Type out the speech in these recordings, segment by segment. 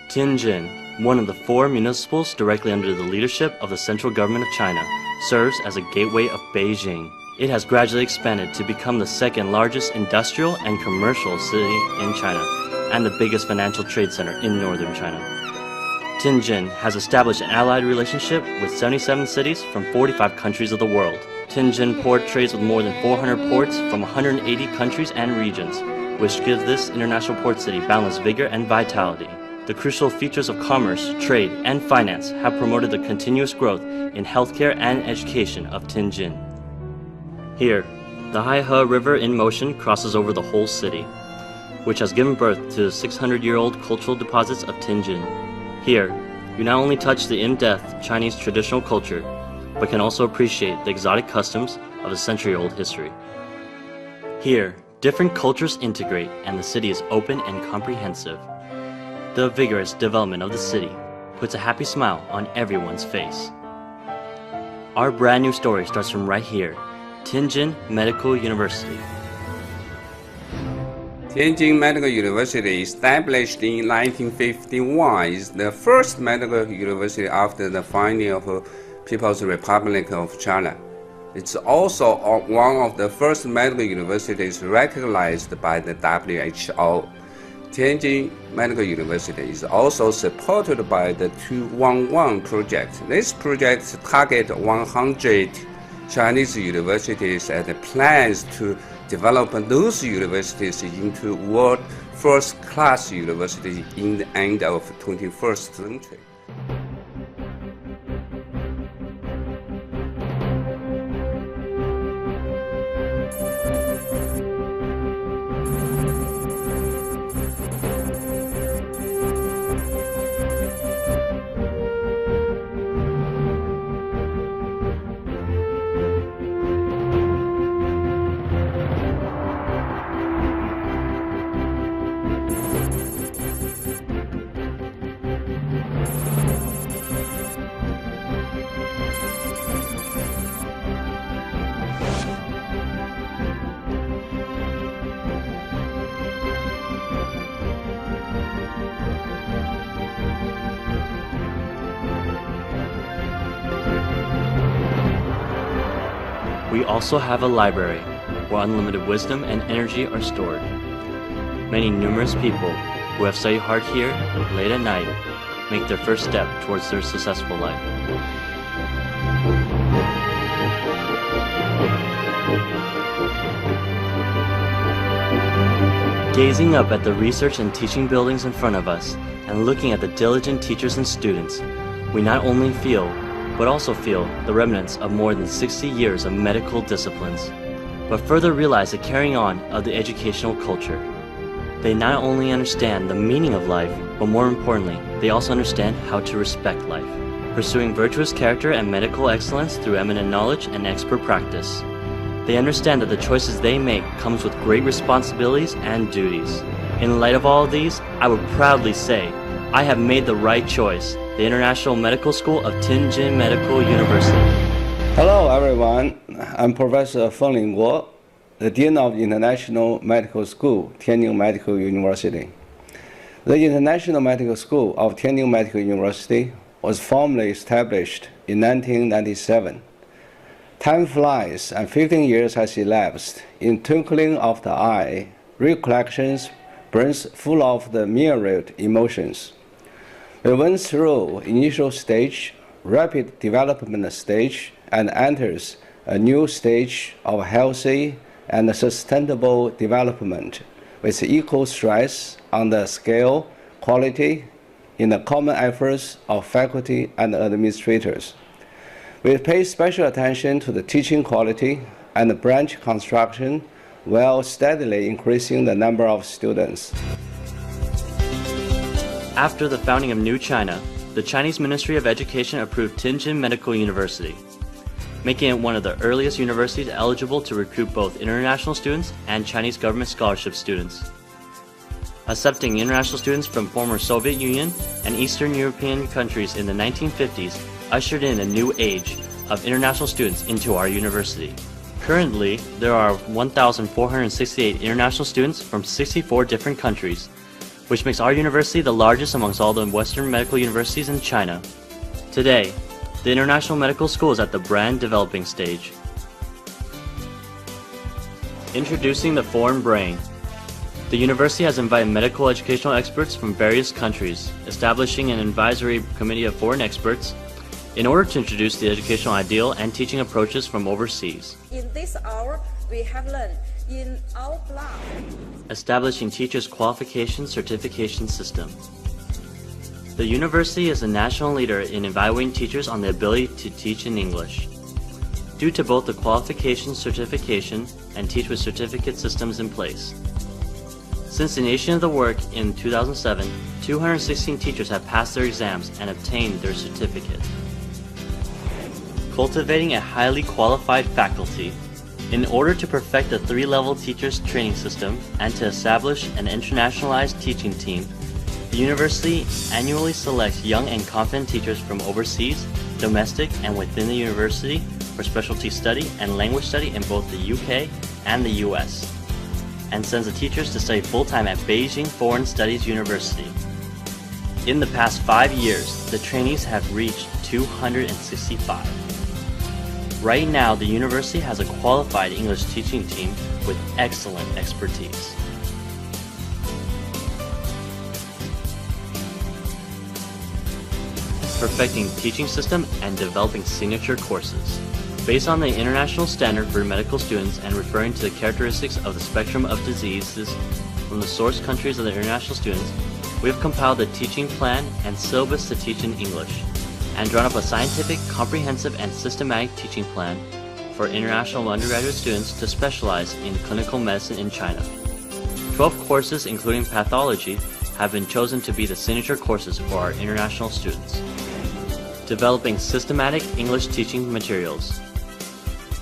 Tianjin, one of the 4 municipals directly under the leadership of the central government of China, serves as a gateway of Beijing. It has gradually expanded to become the second largest industrial and commercial city in China and the biggest financial trade center in northern China. Tianjin has established an allied relationship with 77 cities from 45 countries of the world. Tianjin Port trades with more than 400 ports from 180 countries and regions, which gives this international port city boundless vigor and vitality. The crucial features of commerce, trade, and finance have promoted the continuous growth in healthcare and education of Tianjin. Here, the Haihe River in motion crosses over the whole city, which has given birth to the 600-year-old cultural deposits of Tianjin. Here, you not only touch the in-depth Chinese traditional culture, but can also appreciate the exotic customs of a century-old history. Here, different cultures integrate and the city is open and comprehensive. The vigorous development of the city puts a happy smile on everyone's face. Our brand new story starts from right here, Tianjin Medical University. Tianjin Medical University, established in 1951, is the first medical university after the founding of People's Republic of China. It's also one of the first medical universities recognized by the WHO. Tianjin Medical University is also supported by the 211 project. This project targets 100 Chinese universities and plans to develop those universities into world first-class universities in the end of the 21st century. We also have a library where unlimited wisdom and energy are stored. Many numerous people who have studied hard here late at night make their first step towards their successful life. Gazing up at the research and teaching buildings in front of us and looking at the diligent teachers and students, we not only feel but also feel the remnants of more than 60 years of medical disciplines, but further realize the carrying on of the educational culture. They not only understand the meaning of life, but more importantly, they also understand how to respect life, pursuing virtuous character and medical excellence through eminent knowledge and expert practice. They understand that the choices they make comes with great responsibilities and duties. In light of all of these, I would proudly say, I have made the right choice. The International Medical School of Tianjin Medical University. Hello everyone, I'm Professor Feng Lingguo, the Dean of the International Medical School, Tianjin Medical University. The International Medical School of Tianjin Medical University was formally established in 1997. Time flies and 15 years has elapsed. In twinkling of the eye, recollections burns full of the myriad emotions. We went through initial stage, rapid development stage, and enters a new stage of healthy and sustainable development with equal stress on the scale, quality, in the common efforts of faculty and administrators. We pay special attention to the teaching quality and the branch construction while steadily increasing the number of students. After the founding of New China, the Chinese Ministry of Education approved Tianjin Medical University, making it one of the earliest universities eligible to recruit both international students and Chinese government scholarship students. Accepting international students from former Soviet Union and Eastern European countries in the 1950s ushered in a new age of international students into our university. Currently, there are 1,468 international students from 64 different countries, which makes our university the largest amongst all the Western medical universities in China. Today, the International Medical School is at the brand developing stage. Introducing the foreign brain. The university has invited medical educational experts from various countries, establishing an advisory committee of foreign experts in order to introduce the educational ideal and teaching approaches from overseas. In this hour, we have learned in our block. Establishing teachers' qualification certification system. The university is a national leader in evaluating teachers on the ability to teach in English. Due to both the qualification certification and teach with certificate systems in place. Since the initiation of the work in 2007, 216 teachers have passed their exams and obtained their certificate. Cultivating a highly qualified faculty. In order to perfect the 3-level teachers training system and to establish an internationalized teaching team, the university annually selects young and confident teachers from overseas, domestic, and within the university for specialty study and language study in both the UK and the US, and sends the teachers to study full-time at Beijing Foreign Studies University. In the past 5 years, the trainees have reached 265. Right now, the university has a qualified English teaching team with excellent expertise. Perfecting teaching system and developing signature courses. Based on the international standard for medical students and referring to the characteristics of the spectrum of diseases from the source countries of the international students, we have compiled the teaching plan and syllabus to teach in English, and drawn up a scientific, comprehensive, and systematic teaching plan for international undergraduate students to specialize in clinical medicine in China. 12 courses, including pathology, have been chosen to be the signature courses for our international students. Developing systematic English teaching materials.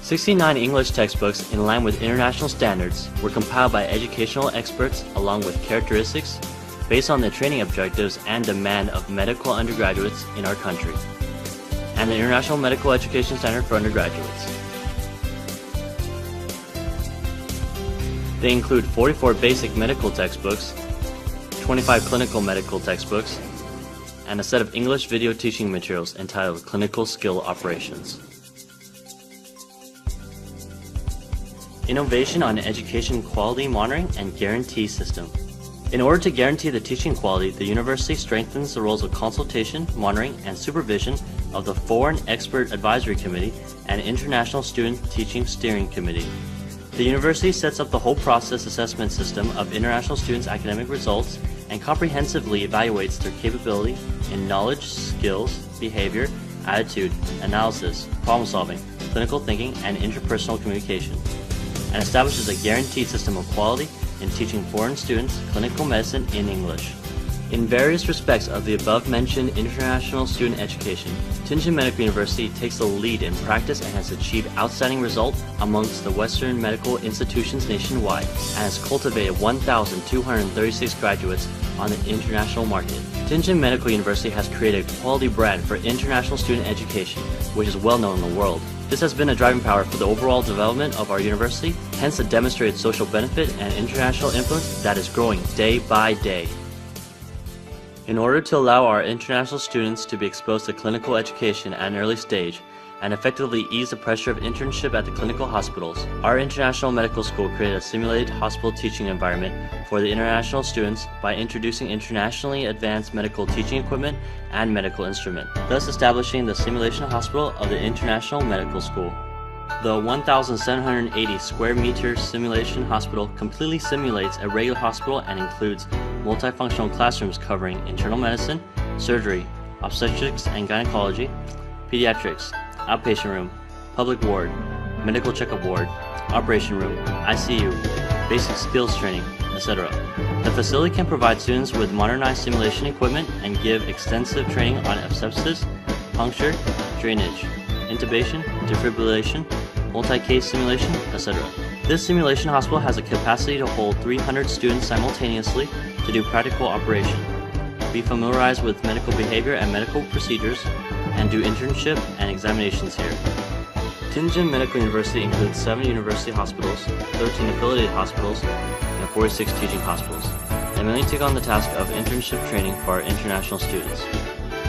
69 English textbooks in line with international standards were compiled by educational experts along with characteristics based on the training objectives and demand of medical undergraduates in our country, and the International Medical Education Standard for undergraduates. They include 44 basic medical textbooks, 25 clinical medical textbooks, and a set of English video teaching materials entitled Clinical Skill Operations. Innovation on education quality monitoring and guarantee system. In order to guarantee the teaching quality, the university strengthens the roles of consultation, monitoring, and supervision of the Foreign Expert Advisory Committee and International Student Teaching Steering Committee. The university sets up the whole process assessment system of international students' academic results and comprehensively evaluates their capability in knowledge, skills, behavior, attitude, analysis, problem solving, clinical thinking, and interpersonal communication, and establishes a guaranteed system of quality in teaching foreign students clinical medicine in English. In various respects of the above-mentioned international student education, Tianjin Medical University takes the lead in practice and has achieved outstanding results amongst the Western medical institutions nationwide and has cultivated 1,236 graduates on the international market. Tianjin Medical University has created a quality brand for international student education, which is well known in the world. This has been a driving power for the overall development of our university, hence the demonstrated social benefit and international influence that is growing day by day. In order to allow our international students to be exposed to clinical education at an early stage and effectively ease the pressure of internship at the clinical hospitals, our International Medical School created a simulated hospital teaching environment for the international students by introducing internationally advanced medical teaching equipment and medical instrument, thus establishing the simulation hospital of the International Medical School. The 1,780 square meter simulation hospital completely simulates a regular hospital and includes multifunctional classrooms covering internal medicine, surgery, obstetrics and gynecology, pediatrics, outpatient room, public ward, medical checkup ward, operation room, ICU, basic skills training, etc. The facility can provide students with modernized simulation equipment and give extensive training on sepsis, puncture, drainage, intubation, defibrillation, multi-case simulation, etc. This simulation hospital has a capacity to hold 300 students simultaneously to do practical operation, be familiarized with medical behavior and medical procedures, and do internship and examinations here. Tianjin Medical University includes 7 university hospitals, 13 affiliated hospitals, and 46 teaching hospitals. and mainly take on the task of internship training for our international students.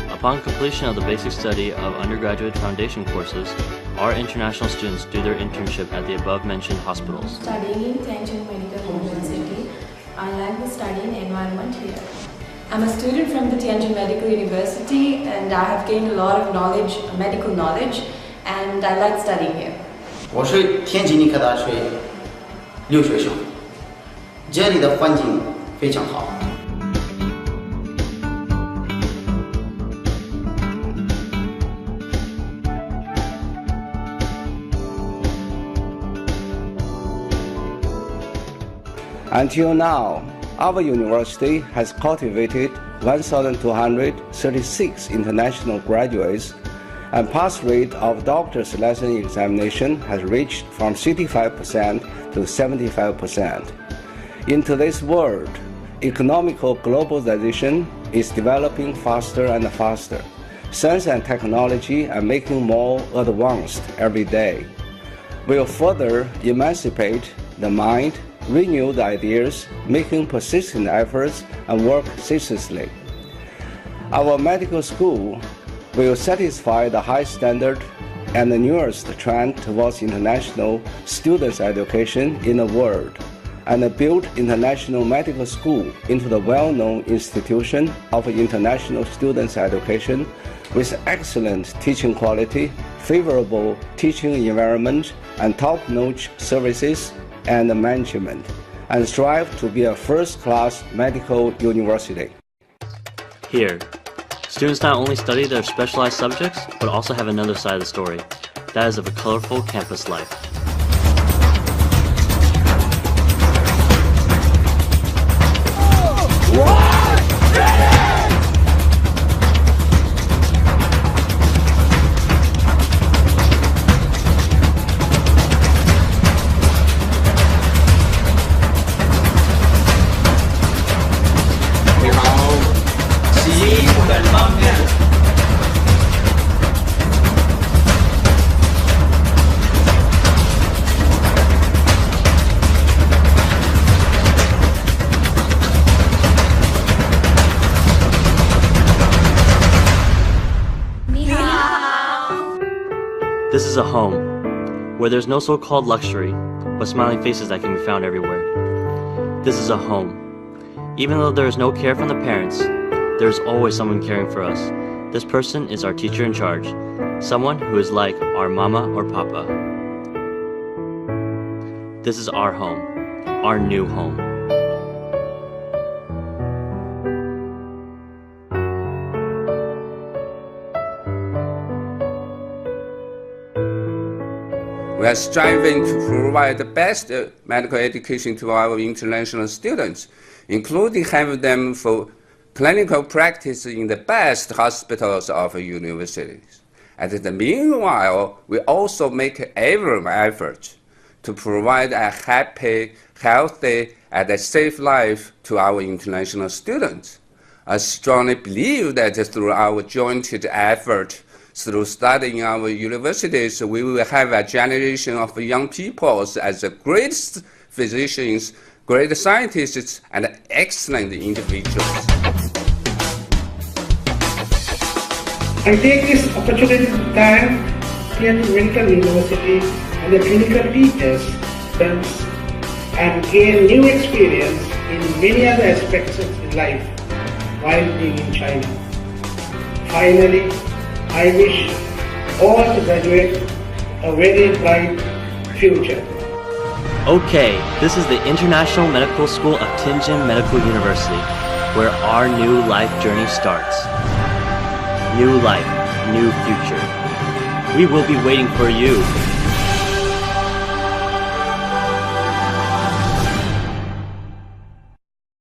Upon completion of the basic study of undergraduate foundation courses, our international students do their internship at the above-mentioned hospitals. Studying in Tianjin Medical University, I like the studying environment here. I'm a student from the Tianjin Medical University and I have gained a lot of knowledge, medical knowledge, and I like studying here. 我是天津医科大学留学生，这里的环境非常好。Until now, our university has cultivated 1,236 international graduates, and pass rate of doctor's license examination has reached from 65% to 75%. In today's world, economical globalization is developing faster and faster. Science and technology are making more advanced every day. We'll further emancipate the mind, renew the ideas, making persistent efforts, and work ceaselessly. Our medical school will satisfy the high standard and the newest trend towards international students' education in the world, and build international medical school into the well-known institution of international students' education with excellent teaching quality, favorable teaching environment, and top-notch services and management, and strive to be a first-class medical university. Here, students not only study their specialized subjects, but also have another side of the story, that is of a colorful campus life. This is a home, where there's no so-called luxury, but smiling faces that can be found everywhere. This is a home. Even though there is no care from the parents, there is always someone caring for us. This person is our teacher in charge, someone who is like our mama or papa. This is our home, our new home. We are striving to provide the best medical education to our international students, including having them for clinical practice in the best hospitals of universities. At the meanwhile, we also make every effort to provide a happy, healthy, and a safe life to our international students. I strongly believe that through our joint effort, through studying our universities, we will have a generation of young people as great physicians, great scientists, and excellent individuals. I take this opportunity to thank Tianjin Medical University and the clinical teachers and gain new experience in many other aspects of life while being in China. Finally, I wish all the graduates a very bright future. Okay, this is the International Medical School of Tianjin Medical University, where our new life journey starts. New life, new future. We will be waiting for you.